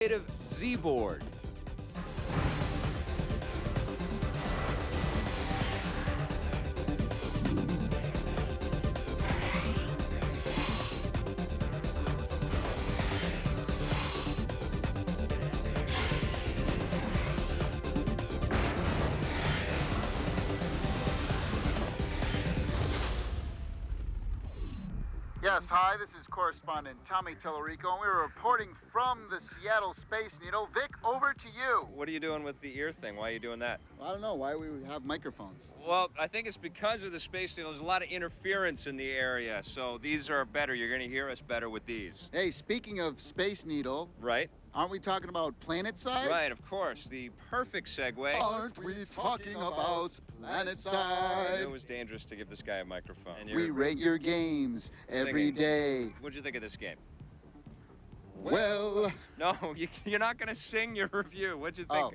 Z-board. Yes, hi, this is correspondent Tommy Tellerico, and we're reporting from the Seattle Space Needle. Vic, over to you. What are you doing with the ear thing? Why are you doing that? I don't know, why we have microphones. Well, I think it's because of the Space Needle. There's a lot of interference in the area, so these are better. You're going to hear us better with these. Hey, speaking of Space Needle, Right? aren't we talking about Planetside? Right, of course. The perfect segue. Aren't we talking about Planetside? It was dangerous to give this guy a microphone. And We rate your games every Singing. day. What'd you think of this game? Well, No, you're not going to sing your review. What'd you think?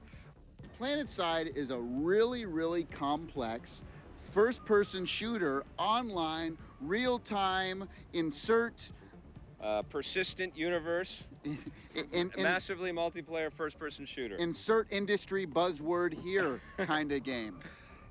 Planetside is a really, really complex first-person shooter, online, real-time, insert... Persistent universe, massively multiplayer first-person shooter. Insert industry buzzword here kind of game.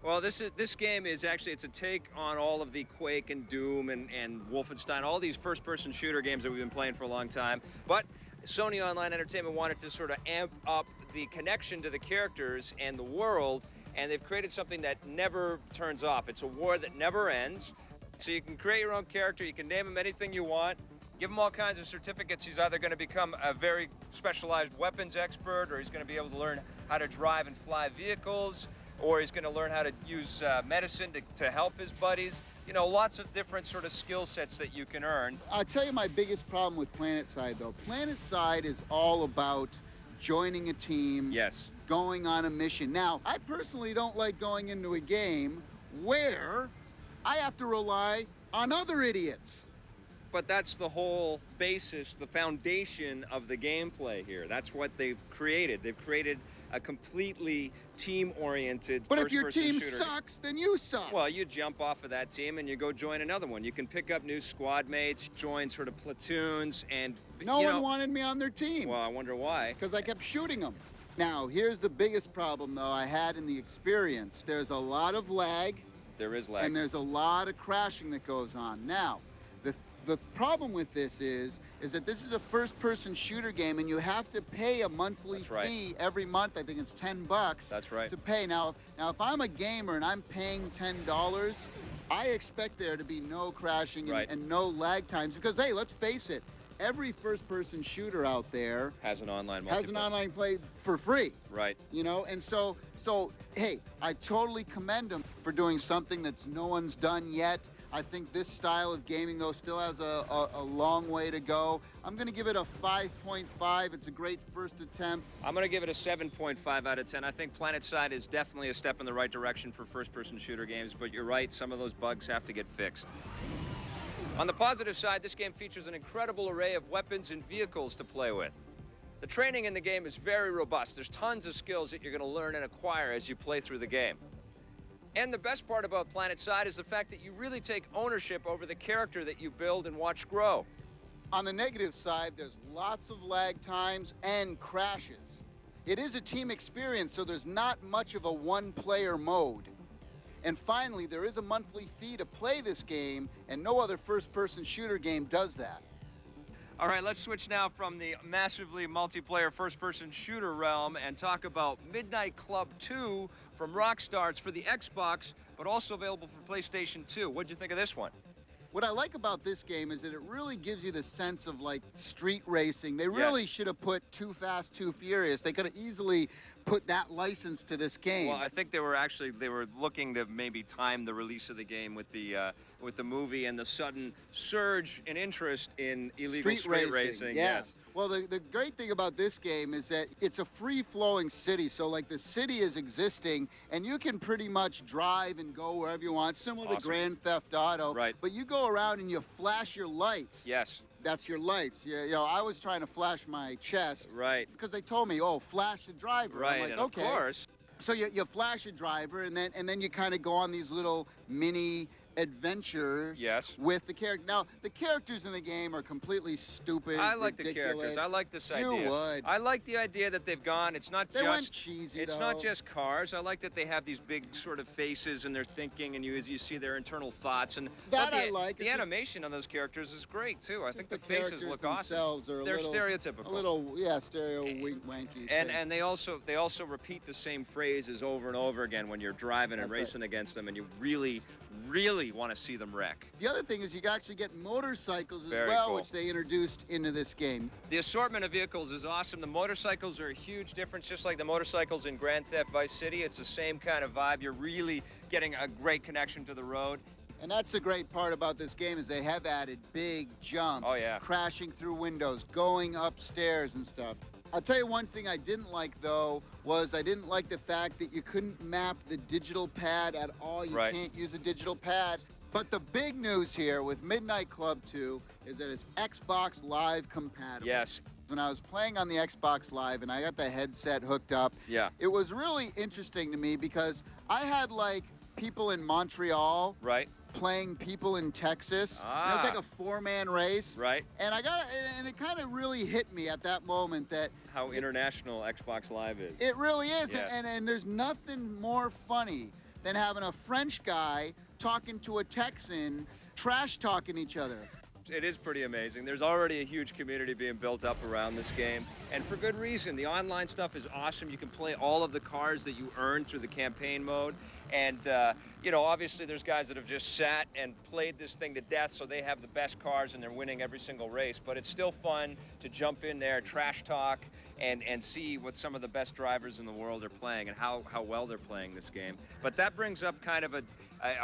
Well, this game is actually, it's a take on all of the Quake and Doom and Wolfenstein, all these first-person shooter games that we've been playing for a long time. But Sony Online Entertainment wanted to sort of amp up the connection to the characters and the world, and they've created something that never turns off. It's a war that never ends. So you can create your own character, you can name him anything you want, give him all kinds of certificates. He's either going to become a very specialized weapons expert, or he's going to be able to learn how to drive and fly vehicles, or he's going to learn how to use medicine to help his buddies. You know, lots of different sort of skill sets that you can earn. I'll tell you my biggest problem with Planetside, though. Planetside is all about joining a team, Yes. going on a mission. Now, I personally don't like going into a game where I have to rely on other idiots. But that's the whole basis, the foundation of the gameplay here. That's what they've created. They've created a completely team-oriented But if your team shooter. sucks, then you suck. Well, you jump off of that team and you go join another one. You can pick up new squad mates, join sort of platoons, and no one wanted me on their team. Well, I wonder why. Because I kept shooting them. Now, here's the biggest problem, though, I had in the experience. There's a lot of lag. There is lag. And there's a lot of crashing that goes on. Now, the problem with this is that this is a first-person shooter game, and you have to pay a monthly fee every month. I think it's $10. That's right. To pay. Now, if I'm a gamer and I'm paying $10, I expect there to be no crashing and no lag times, because hey, let's face it, every first-person shooter out there has an online play for free. Right. You know, and so hey, I totally commend them for doing something that's no one's done yet. I think this style of gaming, though, still has a long way to go. I'm going to give it a 5.5. It's a great first attempt. I'm going to give it a 7.5 out of 10. I think Planetside is definitely a step in the right direction for first-person shooter games, but you're right, some of those bugs have to get fixed. On the positive side, this game features an incredible array of weapons and vehicles to play with. The training in the game is very robust. There's tons of skills that you're going to learn and acquire as you play through the game. And the best part about Planetside is the fact that you really take ownership over the character that you build and watch grow. On the negative side, there's lots of lag times and crashes. It is a team experience, so there's not much of a one-player mode. And finally, there is a monthly fee to play this game, and no other first-person shooter game does that. All right, let's switch now from the massively multiplayer first-person shooter realm and talk about Midnight Club 2 from Rockstar. It's for the Xbox, but also available for PlayStation 2. What'd you think of this one? What I like about this game is that it really gives you the sense of like street racing. They really should have put Too Fast, Too Furious. They could have easily put that license to this game. Well, I think they were looking to maybe time the release of the game with the movie and the sudden surge in interest in illegal street racing. Yes. Well, the great thing about this game is that it's a free-flowing city. So, like, the city is existing, and you can pretty much drive and go wherever you want, similar to Grand Theft Auto. Right. But you go around and you flash your lights. Yes. That's your lights. You know, I was trying to flash my chest. Right. Because they told me, oh, flash the driver. Right, I'm like, and okay. of course. So you flash a driver, and then you kind of go on these little mini adventures Yes. with the character. Now, the characters in the game are completely stupid. I like ridiculous. the characters. I like this idea. You would. I like the idea that they've gone. It's not They just. went cheesy, It's though. not just cars. I like that they have these big sort of faces and they're thinking, and you see their internal thoughts. And That but I like. The It's just- animation on those characters is great too. I Just think the characters faces look awesome. themselves are They're little, stereotypical. A little, yeah, wanky. And they also repeat the same phrases over and over again when you're driving and That's racing against them, and you really want to see them wreck. The other thing is you can actually get motorcycles as Very well, cool. which they introduced into this game. The assortment of vehicles is awesome. The motorcycles are a huge difference, just like the motorcycles in Grand Theft Vice City. It's the same kind of vibe. You're really getting a great connection to the road. And that's the great part about this game is they have added big jumps. Oh, yeah. Crashing through windows, going upstairs and stuff. I'll tell you one thing I didn't like, though, was I didn't like the fact that you couldn't map the digital pad at all. You Right. can't use a digital pad. But the big news here with Midnight Club 2 is that it's Xbox Live compatible. Yes. When I was playing on the Xbox Live and I got the headset hooked up, Yeah. it was really interesting to me because I had like people in Montreal Right. playing people in Texas. And it was like a four-man race. Right. And and it kind of really hit me at that moment that How international Xbox Live is. it really is. Yes. And there's nothing more funny than having a French guy talking to a Texan, trash talking each other. It is pretty amazing. There's already a huge community being built up around this game, and for good reason. The online stuff is awesome. You can play all of the cars that you earn through the campaign mode, and you know, obviously there's guys that have just sat and played this thing to death, so they have the best cars and they're winning every single race, but it's still fun to jump in there, trash talk, and see what some of the best drivers in the world are playing and how well they're playing this game. But that brings up kind of a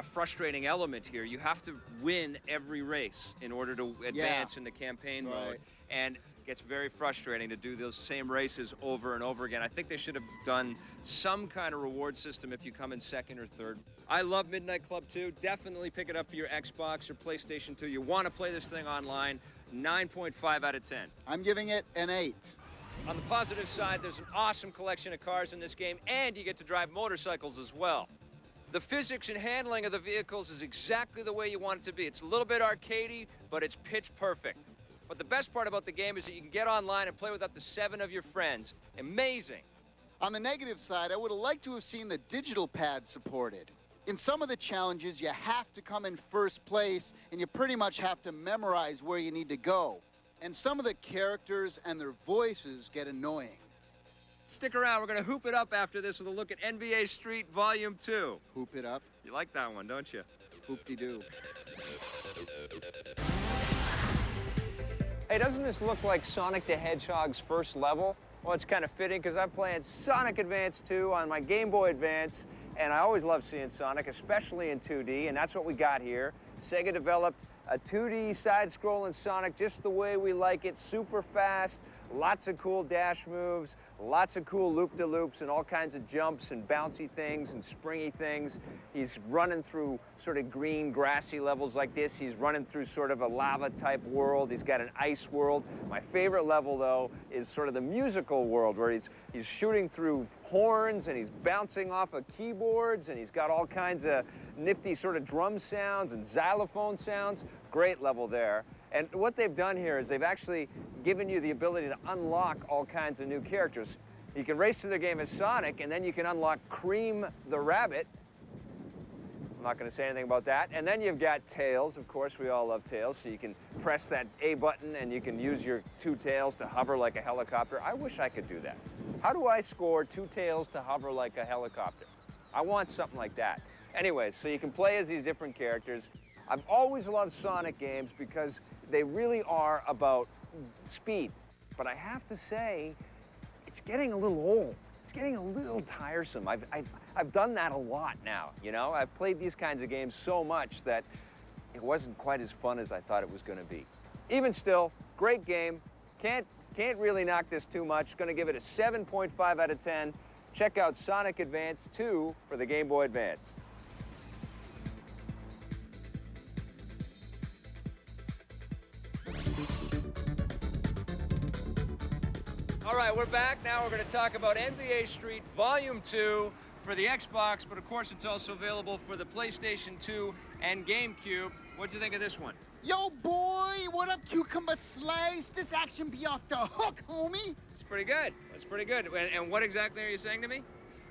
frustrating element here. You have to win every race in order to advance in the campaign mode. And it gets very frustrating to do those same races over and over again. I think they should have done some kind of reward system if you come in second or third. I love Midnight Club 2. Definitely pick it up for your Xbox or PlayStation 2. You want to play this thing online. 9.5 out of 10. I'm giving it an 8. On the positive side, there's an awesome collection of cars in this game, and you get to drive motorcycles as well. The physics and handling of the vehicles is exactly the way you want it to be. It's a little bit arcadey, but it's pitch perfect. But the best part about the game is that you can get online and play with up to 7 of your friends. Amazing. On the negative side, I would have liked to have seen the digital pad supported. In some of the challenges, you have to come in first place, and you pretty much have to memorize where you need to go. And some of the characters and their voices get annoying. Stick around. We're going to hoop it up after this with a look at NBA Street Volume 2. Hoop it up, You like that one, don't you? hoop-de-doo. Hey, doesn't this look like Sonic the Hedgehog's first level? Well, it's kind of fitting because I'm playing Sonic Advance 2 on my Game Boy Advance, and I always love seeing Sonic, especially in 2D, and that's what we got here. Sega developed a 2D side-scrolling Sonic just the way we like it, super fast, lots of cool dash moves, lots of cool loop-de-loops and all kinds of jumps and bouncy things and springy things. He's running through sort of green, grassy levels like this. He's running through sort of a lava-type world. He's got an ice world. My favorite level, though, is sort of the musical world where he's shooting through horns and he's bouncing off of keyboards and he's got all kinds of nifty sort of drum sounds and xylophone sounds. Great level there. And what they've done here is they've actually given you the ability to unlock all kinds of new characters. You can race through the game as Sonic, and then you can unlock Cream the Rabbit. I'm not going to say anything about that. And then you've got Tails. Of course, we all love Tails. So you can press that A button, and you can use your 2 tails to hover like a helicopter. I wish I could do that. How do I score 2 tails to hover like a helicopter? I want something like that. Anyways, so you can play as these different characters. I've always loved Sonic games because they really are about speed. But I have to say, it's getting a little old. It's getting a little tiresome. I've done that a lot now, you know? I've played these kinds of games so much that it wasn't quite as fun as I thought it was going to be. Even still, great game. Can't really knock this too much. Going to give it a 7.5 out of 10. Check out Sonic Advance 2 for the Game Boy Advance. All right, we're back. Now we're going to talk about NBA Street Volume 2 for the Xbox, but of course it's also available for the PlayStation 2 and GameCube. What'd you think of this one? Yo, boy, what up, cucumber slice? This action be off the hook, homie. It's pretty good. That's pretty good. And what exactly are you saying to me?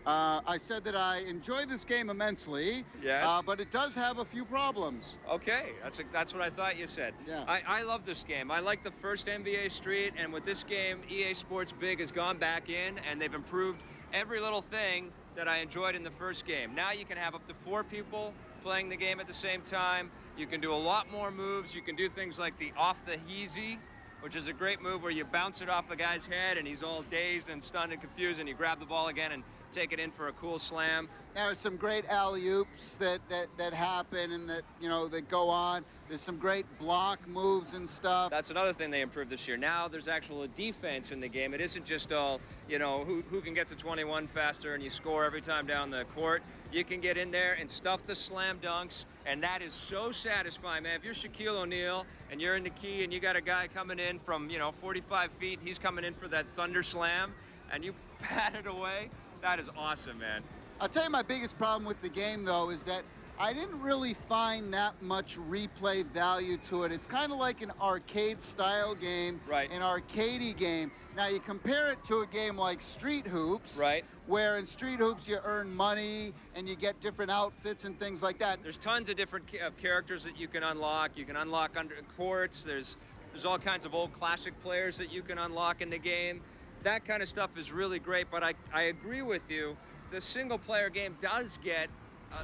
I said that I enjoy this game immensely. Yes. But it does have a few problems. Okay, that's what I thought you said. Yeah. I love this game. I like the first NBA Street, and with this game, EA Sports Big has gone back in, and they've improved every little thing that I enjoyed in the first game. Now you can have up to 4 people playing the game at the same time. You can do a lot more moves. You can do things like the off the heezy, which is a great move where you bounce it off the guy's head and he's all dazed and stunned and confused, and you grab the ball again and take it in for a cool slam. There are some great alley-oops that happen and that go on. There's some great block moves and stuff. That's another thing they improved this year. Now there's actual defense in the game. It isn't just all, who can get to 21 faster and you score every time down the court. You can get in there and stuff the slam dunks, and that is so satisfying, man. If you're Shaquille O'Neal and you're in the key and you got a guy coming in from, 45 feet, he's coming in for that thunder slam, and you pat it away, that is awesome, man. I'll tell you my biggest problem with the game, though, is that I didn't really find that much replay value to it. It's kind of like an arcade-style game, right? An arcadey game. Now, you compare it to a game like Street Hoops, right? Where in Street Hoops you earn money and you get different outfits and things like that. There's tons of different characters that you can unlock. You can unlock under courts. There's all kinds of old classic players that you can unlock in the game. That kind of stuff is really great, but I agree with you. The single-player game does get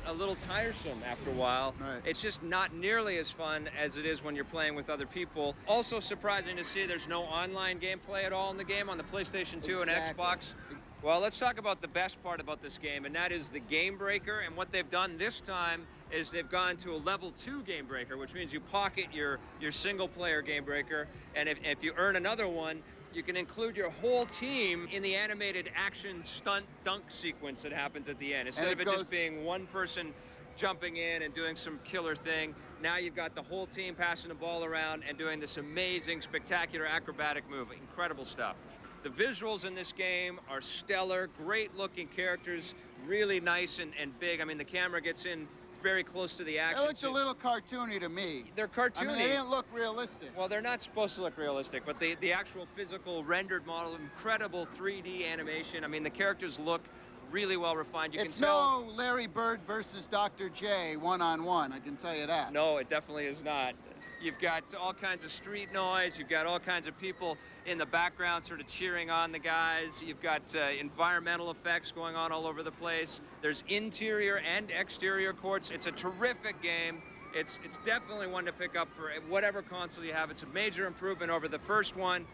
a little tiresome after a while. Right. It's just not nearly as fun as it is when you're playing with other people. Also surprising to see there's no online gameplay at all in the game on the PlayStation 2 and Xbox. Well, let's talk about the best part about this game, and that is the game breaker. And what they've done this time is they've gone to a level 2 game breaker, which means you pocket your single-player game breaker, and if you earn another one, you can include your whole team in the animated action stunt dunk sequence that happens at the end. Instead of it just being one person jumping in and doing some killer thing, now you've got the whole team passing the ball around and doing this amazing, spectacular acrobatic move. Incredible stuff. The visuals in this game are stellar, great-looking characters, really nice and big. I mean, the camera gets in very close to the action. It looked a little cartoony to me. They're cartoony. I mean, they didn't look realistic. Well, they're not supposed to look realistic, but the actual physical rendered model, incredible 3D animation. I mean, the characters look really well refined. It's no Larry Bird versus Dr. J one-on-one, I can tell you that. No, it definitely is not. You've got all kinds of street noise. You've got all kinds of people in the background sort of cheering on the guys. You've got environmental effects going on all over the place. There's interior and exterior courts. It's a terrific game. It's definitely one to pick up for whatever console you have. It's a major improvement over the first one.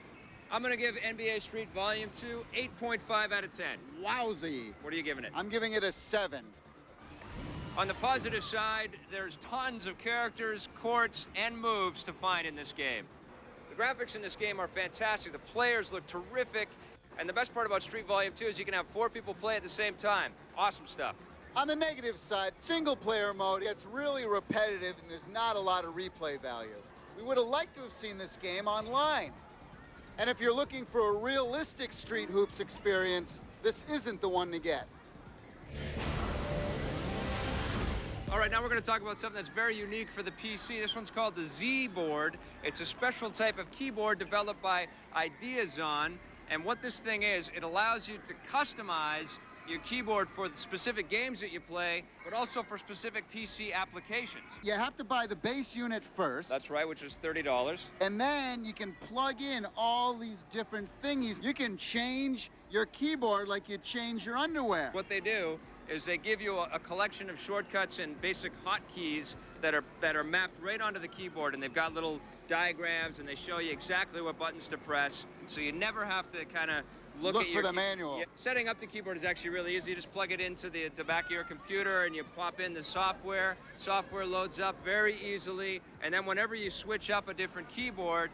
I'm going to give NBA Street Volume 2 8.5 out of 10. Wowzy. What are you giving it? I'm giving it a 7. On the positive side, there's tons of characters, courts, and moves to find in this game. The graphics in this game are fantastic. The players look terrific. And the best part about Street Volume 2 is you can have 4 people play at the same time. Awesome stuff. On the negative side, single-player mode gets really repetitive and there's not a lot of replay value. We would have liked to have seen this game online. And if you're looking for a realistic Street Hoops experience, this isn't the one to get. All right, now we're going to talk about something that's very unique for the PC. This one's called the Z board. It's a special type of keyboard developed by Ideazon. And what this thing is, it allows you to customize your keyboard for the specific games that you play, but also for specific PC applications. You have to buy the base unit first. That's right, which is $30. And then you can plug in all these different thingies. You can change your keyboard like you change your underwear. What they do is they give you a collection of shortcuts and basic hotkeys that are mapped right onto the keyboard, and they've got little diagrams, and they show you exactly what buttons to press, so you never have to kind of look at for the manual. Yeah. Setting up the keyboard is actually really easy. You just plug it into the back of your computer, and you pop in the software. Software loads up very easily, and then whenever you switch up a different keyboard,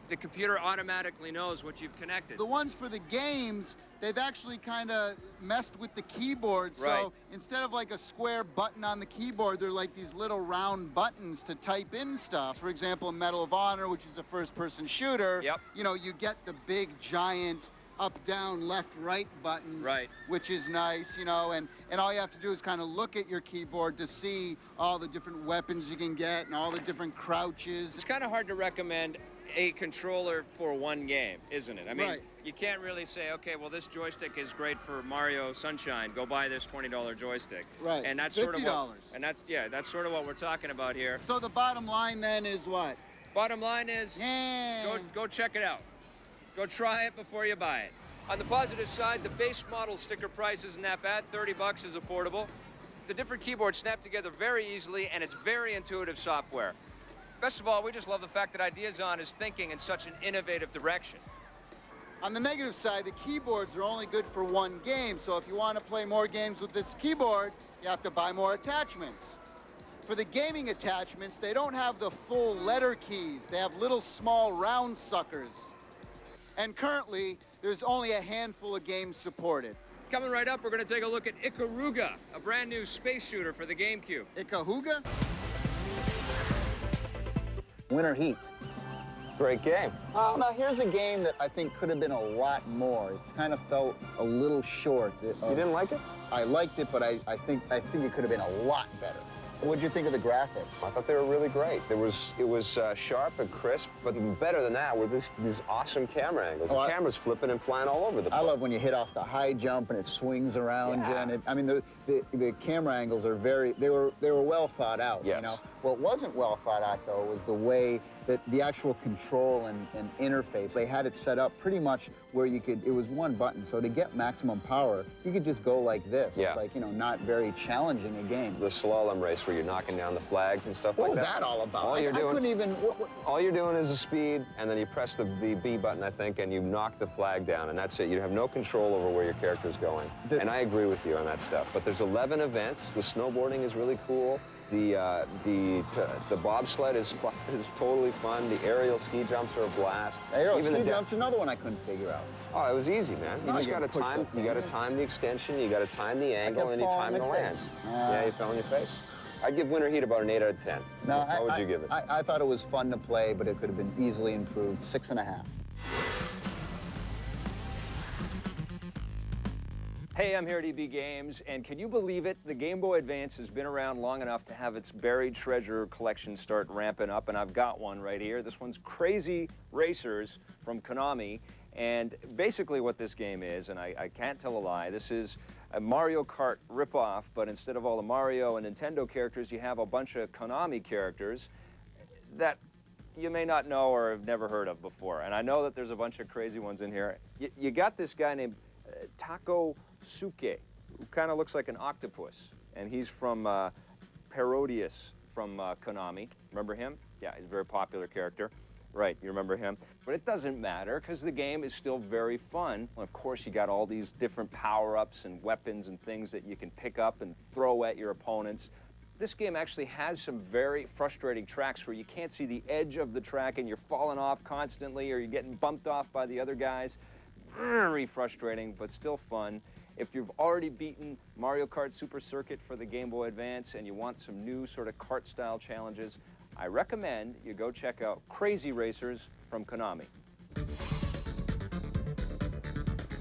the computer automatically knows what you've connected. The ones for the games, they've actually kind of messed with the keyboard. Right. So instead of like a square button on the keyboard, they're like these little round buttons to type in stuff. For example, Medal of Honor, which is a first-person shooter, Yep. you know, you get the big, giant up, down, left, right buttons, Right. which is nice, and all you have to do is kind of look at your keyboard to see all the different weapons you can get and all the different crouches. It's kind of hard to recommend a controller for one game, isn't it? I mean, Right. you can't really say, okay, well, this joystick is great for Mario Sunshine. Go buy this $20 joystick. Right. And that's $50. sort of that's sort of what we're talking about here. So the bottom line then is what? Bottom line is, go check it out. Go try it before you buy it. On the positive side, the base model sticker price isn't that bad. $30 is affordable. The different keyboards snap together very easily, and it's very intuitive software. Best of all, we just love the fact that Ideazon is thinking in such an innovative direction. On the negative side, the keyboards are only good for one game, so if you want to play more games with this keyboard, you have to buy more attachments. For the gaming attachments, they don't have the full letter keys. They have little small round suckers. And currently, there's only a handful of games supported. Coming right up, we're going to take a look at Ikaruga, a brand new space shooter for the GameCube. Ikaruga? Winter Heat. Great game. Oh, now here's a game that I think could have been a lot more. It kind of felt a little short. You didn't like it? I liked it, but I think it could have been a lot better. What'd you think of the graphics? I thought they were really great. It was sharp and crisp, but better than that were these awesome camera angles. The camera's flipping and flying all over the place. I love when you hit off the high jump and it swings around you. And I mean, the camera angles are they were well thought out. Yes. You know? What wasn't well thought out though was the way that the actual control and interface. They had it set up pretty much where it was one button. So to get maximum power, you could just go like this. Yeah. It's like, not very challenging a game. The slalom race where you're knocking down the flags and stuff What like that. was that all about? All you're doing, I couldn't even. all you're doing is a speed, and then you press the B button, I think, and you knock the flag down, and that's it. You have no control over where your character's going. And I agree with you on that stuff. But there's 11 events. The snowboarding is really cool. The bobsled is totally fun. The aerial ski jumps are a blast. Aerial ski jump's another one I couldn't figure out. Oh, it was easy, man. You just got to time. You got to time the extension. You got to time the angle, and you time the lands. Yeah, you fell on your face. I'd give Winter Heat about an 8 out of 10. No, what would you give it? I thought it was fun to play, but it could have been easily improved. 6.5. Hey, I'm here at EB Games, and can you believe it? The Game Boy Advance has been around long enough to have its buried treasure collection start ramping up, and I've got one right here. This one's Krazy Racers from Konami, and basically what this game is, and I can't tell a lie, this is a Mario Kart ripoff, but instead of all the Mario and Nintendo characters, you have a bunch of Konami characters that you may not know or have never heard of before. And I know that there's a bunch of crazy ones in here. You got this guy named Taco Suke, who kind of looks like an octopus, and he's from Parodius from Konami. Remember him? Yeah, he's a very popular character. Right, you remember him. But it doesn't matter, because the game is still very fun. Well, of course, you got all these different power-ups and weapons and things that you can pick up and throw at your opponents. This game actually has some very frustrating tracks where you can't see the edge of the track and you're falling off constantly, or you're getting bumped off by the other guys. Very frustrating, but still fun. If you've already beaten Mario Kart Super Circuit for the Game Boy Advance and you want some new sort of kart-style challenges, I recommend you go check out Krazy Racers from Konami.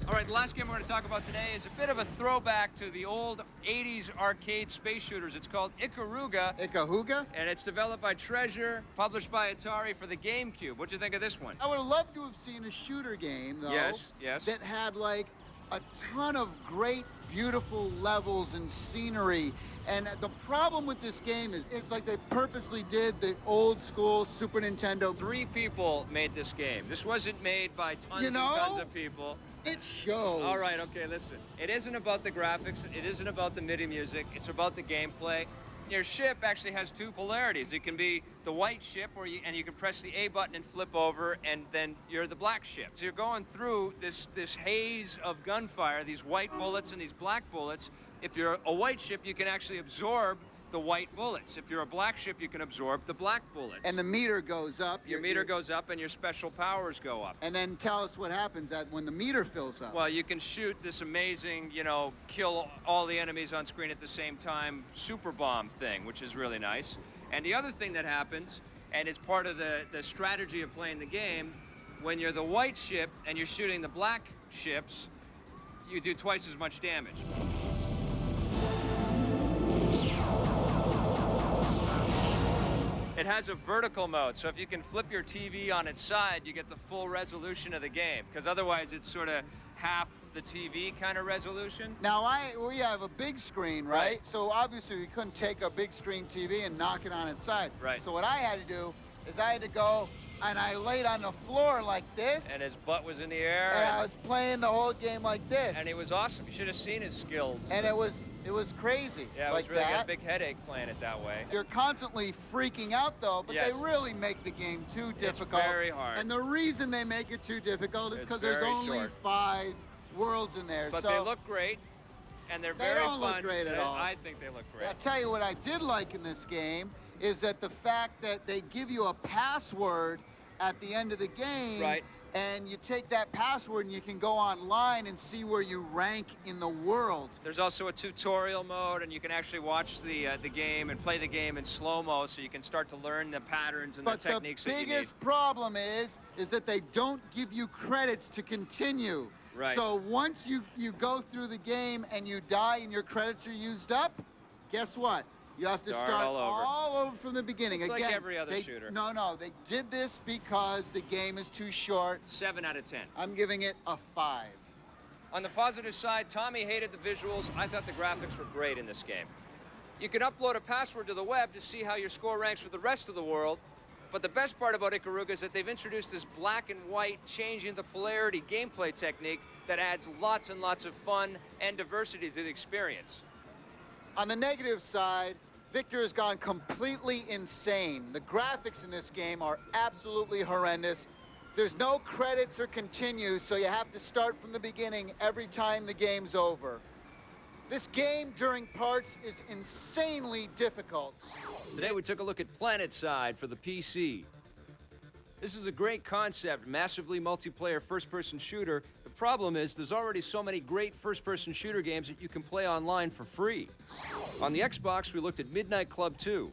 All right, the last game we're going to talk about today is a bit of a throwback to the old 80s arcade space shooters. It's called Ikaruga. Ikaruga? And it's developed by Treasure, published by Atari for the GameCube. What'd you think of this one? I would have loved to have seen a shooter game, though. Yes. That had, like, a ton of great, beautiful levels and scenery. And the problem with this game is it's like they purposely did the old school Super Nintendo. 3 people made this game. This wasn't made by tons and tons of people. It shows. All right, okay, listen. It isn't about the graphics. It isn't about the MIDI music. It's about the gameplay. Your ship actually has 2 polarities. It can be the white ship, and you can press the A button and flip over, and then you're the black ship. So you're going through this haze of gunfire, these white bullets and these black bullets. If you're a white ship, you can actually absorb the white bullets. If you're a black ship, you can absorb the black bullets. And the meter goes up. Your meter goes up, and your special powers go up. And then tell us what happens when the meter fills up. Well, you can shoot this amazing, kill all the enemies on screen at the same time super bomb thing, which is really nice. And the other thing that happens, and it's part of the strategy of playing the game, when you're the white ship and you're shooting the black ships, you do twice as much damage. It has a vertical mode, so if you can flip your TV on its side, you get the full resolution of the game, because otherwise it's sort of half the TV kind of resolution. Now, we have a big screen, right? So obviously we couldn't take a big screen TV and knock it on its side. Right. So what I had to do is I had to go and I laid on the floor like this. And his butt was in the air. And I was playing the whole game like this. And he was awesome. You should have seen his skills. And it was crazy. Yeah, it like was really that. got a big headache playing it that way. You're constantly freaking out though, but Yes. they really make the game too difficult. It's very hard. And the reason they make it too difficult is It's because there's very only short. 5 worlds in there. But so they look great, and they're They very don't fun. look great at all. I think they look great. I'll tell you what I did like in this game is that the fact that they give you a password at the end of the game, Right. and you take that password and you can go online and see where you rank in the world. There's also a tutorial mode, and you can actually watch the game and play the game in slow-mo, so you can start to learn the patterns and But the techniques the that you need. biggest problem is that they don't give you credits to continue. Right. So once you go through the game and you die and your credits are used up, guess what? You have to Start start all over. from the beginning. It's like Again, every other shooter. No, they did this because the game is too short. 7 out of 10. I'm giving it a 5. On the positive side, Tommy hated the visuals. I thought the graphics were great in this game. You can upload a password to the web to see how your score ranks with the rest of the world. But the best part about Ikaruga is that they've introduced this black and white, changing the polarity gameplay technique that adds lots and lots of fun and diversity to the experience. On the negative side, Victor has gone completely insane. The graphics in this game are absolutely horrendous. There's no credits or continues, so you have to start from the beginning every time the game's over. This game, during parts, is insanely difficult. Today we took a look at Planetside for the PC. This is a great concept, massively multiplayer first-person shooter. The problem is there's already so many great first-person shooter games that you can play online for free. On the Xbox, we looked at Midnight Club 2.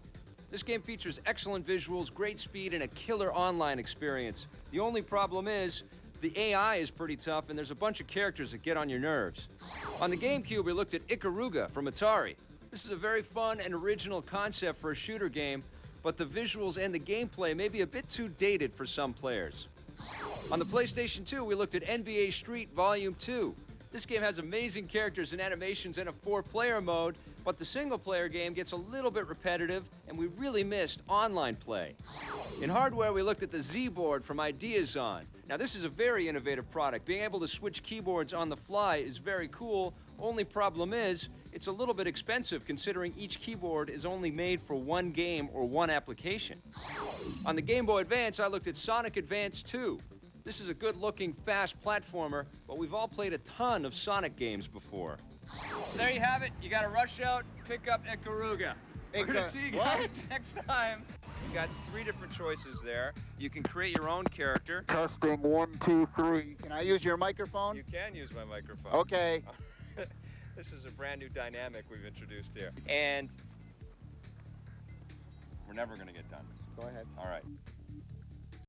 This game features excellent visuals, great speed, and a killer online experience. The only problem is the AI is pretty tough, and there's a bunch of characters that get on your nerves. On the GameCube, we looked at Ikaruga from Atari. This is a very fun and original concept for a shooter game, but the visuals and the gameplay may be a bit too dated for some players. On the PlayStation 2, we looked at NBA Street Volume 2. This game has amazing characters and animations in a 4-player mode, but the single-player game gets a little bit repetitive, and we really missed online play. In hardware, we looked at the Z-Board from Ideazon. Now, this is a very innovative product. Being able to switch keyboards on the fly is very cool. Only problem is, it's a little bit expensive considering each keyboard is only made for one game or one application. On the Game Boy Advance, I looked at Sonic Advance 2. This is a good-looking, fast platformer, but we've all played a ton of Sonic games before. So there you have it. You got to rush out, pick up Ikaruga. We're going to see you guys next time. You got 3 different choices there. You can create your own character. Testing 1, 2, 3. Can I use your microphone? You can use my microphone. Okay. This is a brand new dynamic we've introduced here. And we're never going to get done. Go ahead. All right.